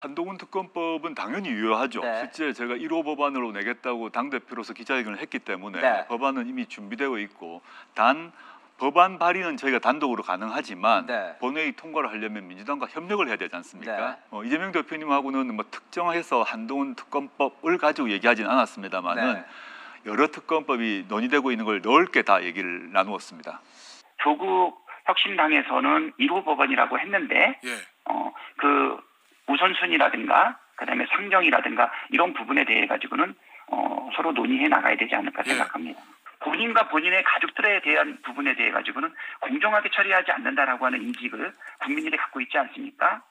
한동훈 특검법은 당연히 유효하죠. 네. 실제 제가 1호 법안으로 내겠다고 당대표로서 기자회견을 했기 때문에 네. 법안은 이미 준비되어 있고, 단 법안 발의는 저희가 단독으로 가능하지만 네. 본회의 통과를 하려면 민주당과 협력을 해야 되지 않습니까? 네. 이재명 대표님하고는 뭐 특정해서 한동훈 특검법을 가지고 얘기하지는 않았습니다만은 네. 여러 특검법이 논의되고 있는 걸 넓게 다 얘기를 나누었습니다. 조국 혁신당에서는 1호 법안이라고 했는데 그 우선순위라든가 그다음에 상정이라든가 이런 부분에 대해 가지고는 서로 논의해 나가야 되지 않을까 생각합니다. 본인과 본인의 가족들에 대한 부분에 대해 가지고는 공정하게 처리하지 않는다라고 하는 인식을 국민들이 갖고 있지 않습니까?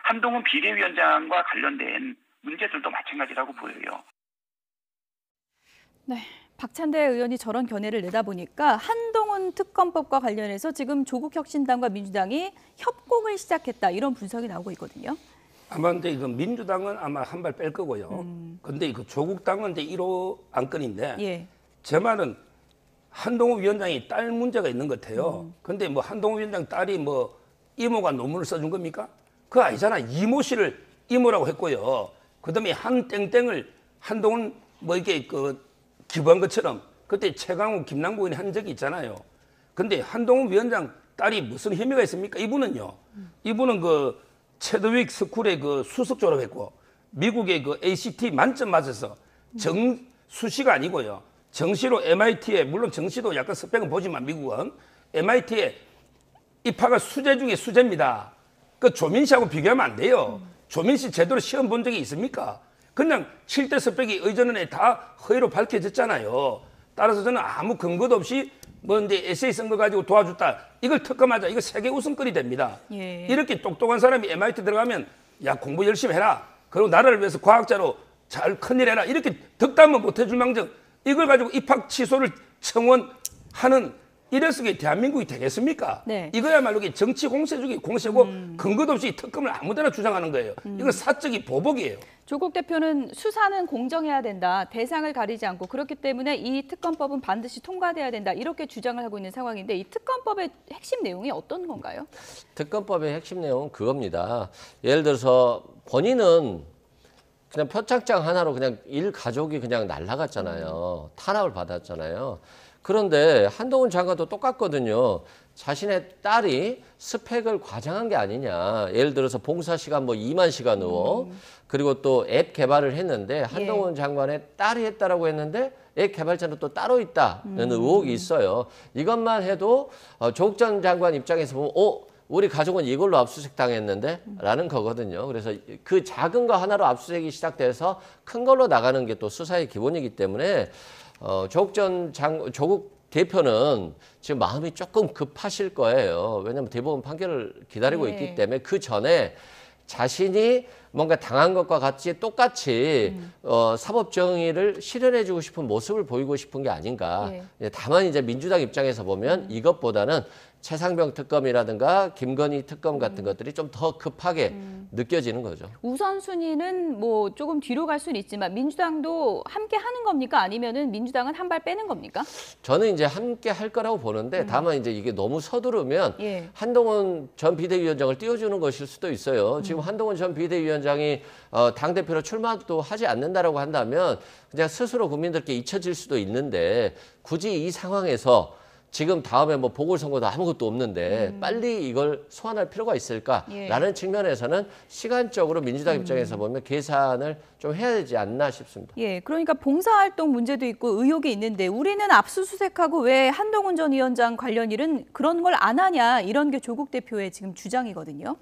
한동훈 비대위원장과 관련된 문제들도 마찬가지라고 보여요. 네, 박찬대 의원이 저런 견해를 내다보니까 한동훈 특검법과 관련해서 지금 조국혁신당과 민주당이 협공을 시작했다, 이런 분석이 나오고 있거든요. 아마 근데 이거 민주당은 아마 한 발 뺄 거고요. 근데 그 조국당은 이제 1호 안건인데 예. 제 말은 한동훈 위원장이 딸 문제가 있는 것 같아요. 근데 뭐 한동훈 위원장 딸이 뭐 이모가 논문을 써준 겁니까? 그거 아니잖아. 이모 씨를 이모라고 했고요. 그다음에 한 땡땡을 한동훈 뭐 이게 그 기부한 것처럼 그때 최강욱, 김남국이 한 적이 있잖아요. 근데 한동훈 위원장 딸이 무슨 혐의가 있습니까? 이분은요. 이분은 그 체드윅 스쿨에 그 수석 졸업했고 미국의 그 ACT 만점 맞아서 정수시가 아니고요. 정시로 MIT에, 물론 정시도 약간 스펙은 보지만 미국은 MIT에 입학한 수재 중에 수재입니다. 그 조민 씨하고 비교하면 안 돼요. 조민 씨 제대로 시험 본 적이 있습니까? 그냥 7대 스펙이 의전원에 다 허위로 밝혀졌잖아요. 따라서 저는 아무 근거도 없이 뭐 이제 에세이 쓴 거 가지고 도와줬다, 이걸 특검하자, 이거 세계 웃음거리 됩니다. 예. 이렇게 똑똑한 사람이 MIT 들어가면 야, 공부 열심히 해라, 그리고 나라를 위해서 과학자로 잘 큰일 해라, 이렇게 덕담은 못 해줄 망정 이걸 가지고 입학 취소를 청원하는 이래서 대한민국이 되겠습니까? 네. 이거야말로 정치 공세 중에 공세고 근거도 없이 특검을 아무데나 주장하는 거예요. 이건 사적인 보복이에요. 조국 대표는 수사는 공정해야 된다, 대상을 가리지 않고, 그렇기 때문에 이 특검법은 반드시 통과돼야 된다, 이렇게 주장을 하고 있는 상황인데, 이 특검법의 핵심 내용이 어떤 건가요? 특검법의 핵심 내용은 그겁니다. 예를 들어서 본인은 그냥 표창장 하나로 그냥 가족이 그냥 날아갔잖아요. 탄압을 받았잖아요. 그런데 한동훈 장관도 똑같거든요. 자신의 딸이 스펙을 과장한 게 아니냐. 예를 들어서 봉사 시간 뭐 2만 시간으로 그리고 또 앱 개발을 했는데 한동훈 장관의 딸이 했다라고 했는데 앱 개발자는 또 따로 있다는 의혹이 있어요. 이것만 해도 조국 전 장관 입장에서 보면 우리 가족은 이걸로 압수수색 당했는데? 라는 거거든요. 그래서 그 작은 거 하나로 압수수색이 시작돼서 큰 걸로 나가는 게 또 수사의 기본이기 때문에 조국 대표는 지금 마음이 조금 급하실 거예요. 왜냐하면 대법원 판결을 기다리고 네. 있기 때문에 그 전에 자신이 뭔가 당한 것과 같이 똑같이 사법 정의를 실현해주고 싶은 모습을 보이고 싶은 게 아닌가. 네. 다만 이제 민주당 입장에서 보면 이것보다는 최상병 특검이라든가 김건희 특검 같은 것들이 좀 더 급하게 느껴지는 거죠. 우선순위는 뭐 조금 뒤로 갈 수는 있지만 민주당도 함께 하는 겁니까? 아니면은 민주당은 한 발 빼는 겁니까? 저는 이제 함께 할 거라고 보는데 다만 이제 이게 너무 서두르면 예. 한동훈 전 비대위원장을 띄워주는 것일 수도 있어요. 지금 한동훈 전 비대위원장이 당대표로 출마도 하지 않는다라고 한다면 그냥 스스로 국민들께 잊혀질 수도 있는데 굳이 이 상황에서 지금 다음에 뭐 보궐선거도 아무것도 없는데 빨리 이걸 소환할 필요가 있을까라는 측면에서는 시간적으로 민주당 입장에서 보면 계산을 좀 해야 되지 않나 싶습니다. 예, 그러니까 봉사활동 문제도 있고 의혹이 있는데 우리는 압수수색하고 왜 한동훈 전 위원장 관련 일은 그런 걸 안 하냐, 이런 게 조국 대표의 지금 주장이거든요.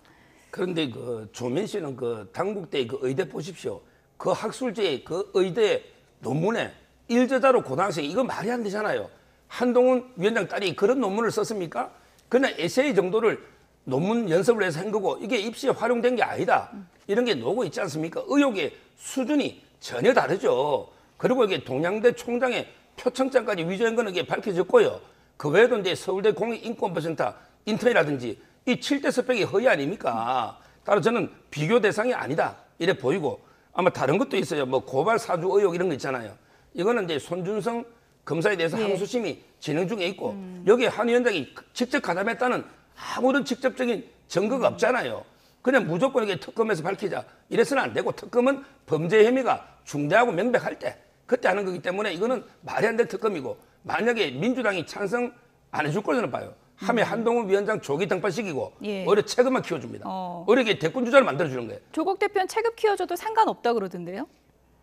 그런데 그 조민 씨는 그 당국대 그 의대 보십시오. 그 학술지의 그 의대 논문에 일저자로 고등학생, 이거 말이 안 되잖아요. 한동훈 위원장 딸이 그런 논문을 썼습니까? 그냥 에세이 정도를 논문 연습을 해서 한 거고 이게 입시에 활용된 게 아니다. 이런 게 나오고 있지 않습니까? 의혹의 수준이 전혀 다르죠. 그리고 이게 동양대 총장의 표창장까지 위조한 거는 이게 밝혀졌고요. 그 외에도 이제 서울대 공익인권보센터 인턴이라든지 이 7대 스펙이 허위 아닙니까? 따라 저는 비교 대상이 아니다, 이래 보이고, 아마 다른 것도 있어요. 뭐 고발 사주 의혹 이런 거 있잖아요. 이거는 이제 손준성 검사에 대해서 항소심이 진행 중에 있고 여기에 한 위원장이 직접 가담했다는 아무런 직접적인 증거가 없잖아요. 그냥 무조건 이게 특검에서 밝히자 이래서는 안 되고 특검은 범죄 혐의가 중대하고 명백할 때 그때 하는 거기 때문에 이거는 말이 안 될 특검이고 만약에 민주당이 찬성 안 해줄 거는 봐요. 하면 한동훈 위원장 조기 등판시키고 예. 오히려 체급만 키워줍니다. 오히려 대권 주자를 만들어주는 거예요. 조국 대표는 체급 키워줘도 상관없다 그러던데요.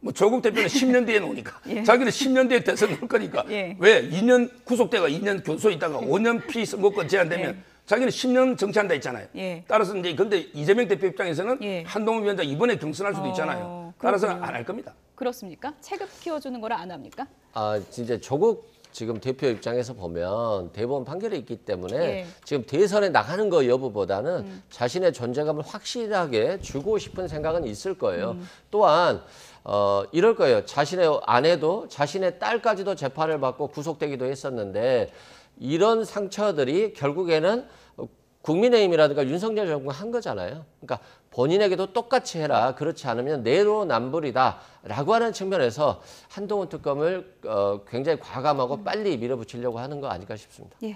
뭐 조국 대표는 10년 뒤에 나오니까 예. 자기는 10년 뒤에 대선 올 거니까 예. 왜 2년 구속돼가 2년 교수 있다가 5년 피선거권 제한되면 예. 자기는 10년 정치한다 했잖아요. 예. 따라서 이제 근데 이재명 대표 입장에서는 예. 한동훈 위원장 이번에 경선할 수도 있잖아요. 따라서 그렇군요. 안 할 겁니다. 그렇습니까? 체급 키워주는 거를 안 합니까? 아, 진짜 조국 지금 대표 입장에서 보면 대법원 판결이 있기 때문에 예. 지금 대선에 나가는 거 여부보다는 자신의 존재감을 확실하게 주고 싶은 생각은 있을 거예요. 또한 이럴 거예요. 자신의 아내도 자신의 딸까지도 재판을 받고 구속되기도 했었는데 이런 상처들이 결국에는 국민의힘이라든가 윤석열 정부가 한 거잖아요. 그러니까 본인에게도 똑같이 해라. 그렇지 않으면 내로남불이다라고 하는 측면에서 한동훈 특검을 굉장히 과감하고 빨리 밀어붙이려고 하는 거 아닐까 싶습니다. 예.